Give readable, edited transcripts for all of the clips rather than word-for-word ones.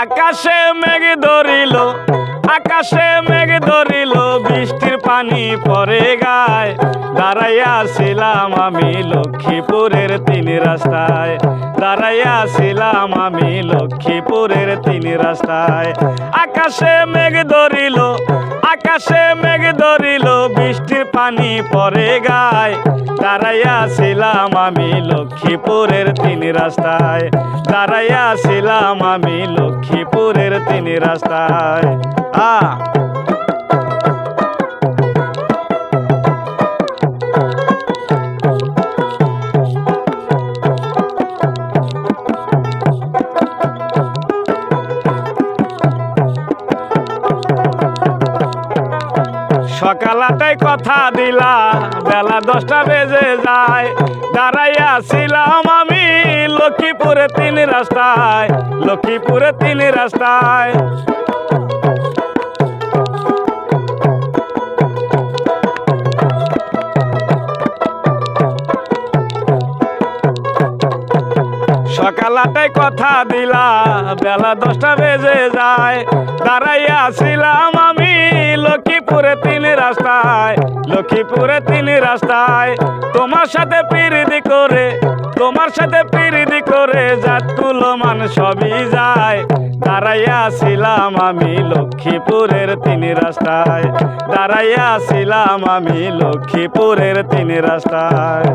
আকাশে মেঘ ধরিল, আকাশে মেঘ ধরিল, বৃষ্টির পানি পড়ে গায়। দাঁড়াইয়া ছিলাম আমি লক্ষ্মীপুরের তিন রাস্তায়, দাঁড়াইয়া ছিলাম আমি লক্ষ্মীপুরের তিন রাস্তায়। আকাশে মেঘ ধরিল, আকাশে মেঘ ধরিল, বৃষ্টির পানি পড়ে গায়। দাঁড়াইয়া ছিলাম আমি লক্ষ্মীপুরের তিন রাস্তায়, দাঁড়াইয়া ছিলাম আমি লক্ষ্মীপুরের তিন রাস্তায়। সকাল 8টায় কথা দিলা, বেলা 10টা বেজে যায়। দাঁড়াইয়া ছিলাম আমি লক্ষ্মীপুরে তিন রাস্তায়, লক্ষ্মীপুরে তিন রাস্তায়। সকাল 8টায় কথা দিলা, বেলা 10টা বেজে যায়। দাঁড়াইয়া ছিলাম আমি লক্ষ্মীপুরে তিন রাস্তায়, লক্ষ্মীপুরে তিন রাস্তায়। তোমার সাথে পিরিতি করে, তোমার সাথে পিরিতি করে, জাতকুলো মান সবই যায়। দাঁড়াইয়া ছিলাম আমি লক্ষ্মীপুরের তিন রাস্তায়, দাঁড়াইয়া ছিলাম আমি লক্ষ্মীপুরের তিন রাস্তায়।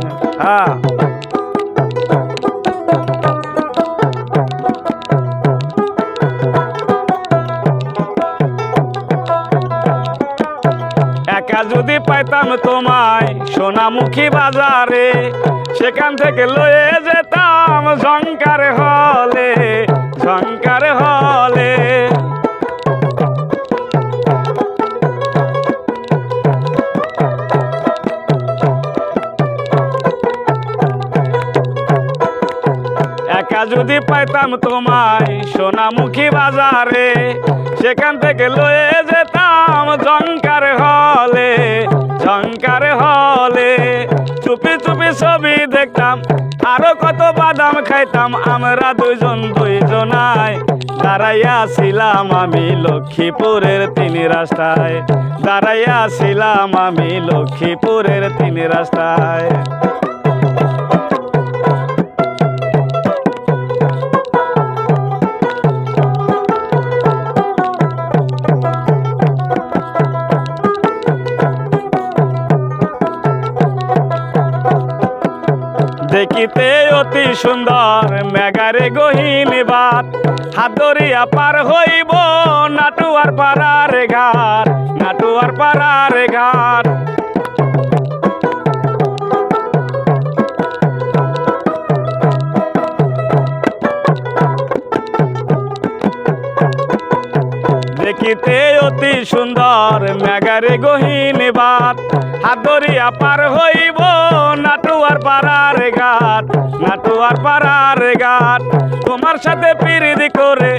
একা যদি পাইতাম তোমায় সোনামুখী বাজারে, সেখান থেকে লয়ে যেতাম ঝংকার হলে, ঝংকার হলে। একা যদি পাইতাম তোমায় সোনামুখী বাজারে, সেখান থেকে লয়ে যেতাম ঝংকার হলে, ঝংকার হলে। চুপি চুপি ছবি দেখতাম, আরো কত বাদাম খাইতাম আমরা দুইজন দুইজনায়। দাঁড়াইয়া ছিলাম আমি লক্ষ্মীপুরের তিন রাস্তায়, দাঁড়াইয়া ছিলাম আমি লক্ষ্মীপুরের তিন রাস্তায়। দেখিতে অতি সুন্দর মেঘারে গহীন বাত, হাত ধরিয়া পার হইব নাটুয়ার পাড়ার ঘাট, নাটুয়ার পাড়ার ঘাট। দেখিতে অতি সুন্দর মেঘারে গহীন বাত, হাত ধরিয়া পার হইব নাটুয়ার পাড়ার ঘাট, নাটুয়ার পাড়ার ঘাট। তোমার সাথে পিরিতি করে,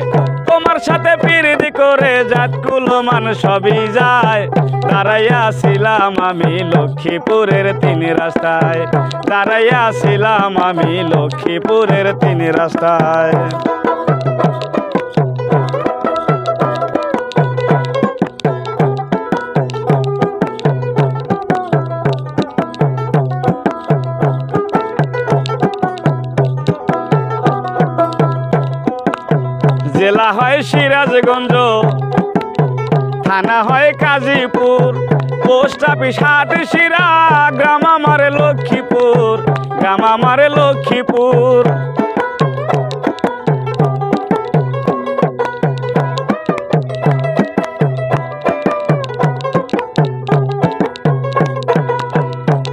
তোমার সাথে পিরিতি করে, জাতকুলো মান সবই যায়। দাঁড়াইয়া ছিলাম আমি লক্ষ্মীপুরের তিন রাস্তায়, দাঁড়াইয়া ছিলাম আমি লক্ষ্মীপুরের তিন রাস্তায়। জেলা হয় সিরাজগঞ্জ, থানা হয় কাজীপুর, পোস্ট অফিস হাটশিরা, গ্রাম আমার লক্ষ্মীপুর, গ্রাম আমার লক্ষ্মীপুর।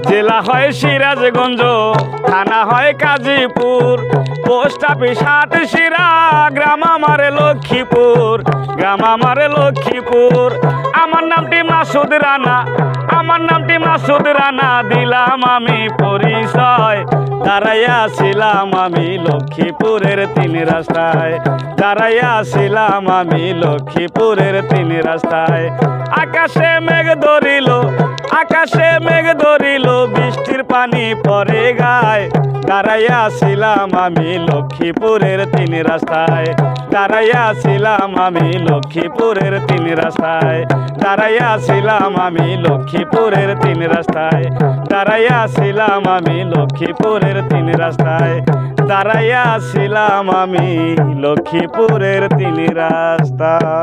জেলা হয় সিরাজগঞ্জ, থানা হয় কাজীপুর, পোস্ট অফিস হাটশিরা, গ্রাম আমার লক্ষ্মীপুর, গ্রাম আমার লক্ষ্মীপুর। আমার নামটি মাসুদ রানা, আমার নামটি মাসুদ রানা, দিলাম আমি পরিচয়। দাঁড়াইয়া ছিলাম আমি লক্ষ্মীপুরের তিন রাস্তায়, দাঁড়াইয়া ছিলাম আমি লক্ষ্মীপুরের তিন রাস্তায়। আকাশে মেঘ ধরিল, আকাশে মেঘ ধরিল, বৃষ্টির পানি পড়ে গায়। দাঁড়াইয়া ছিলাম আমি লক্ষ্মীপুরের 3 রাস্তায়, দাঁড়াইয়া ছিলাম আমি লক্ষ্মীপুরের 3 রাস্তায়, দাঁড়াইয়া ছিলাম আমি লক্ষ্মীপুরের 3 রাস্তায়, দাঁড়াইয়া ছিলাম আমি লক্ষ্মীপুরের 3 রাস্তায়, দাঁড়াইয়া ছিলাম আমি লক্ষ্মীপুরের 3 রাস্তায়।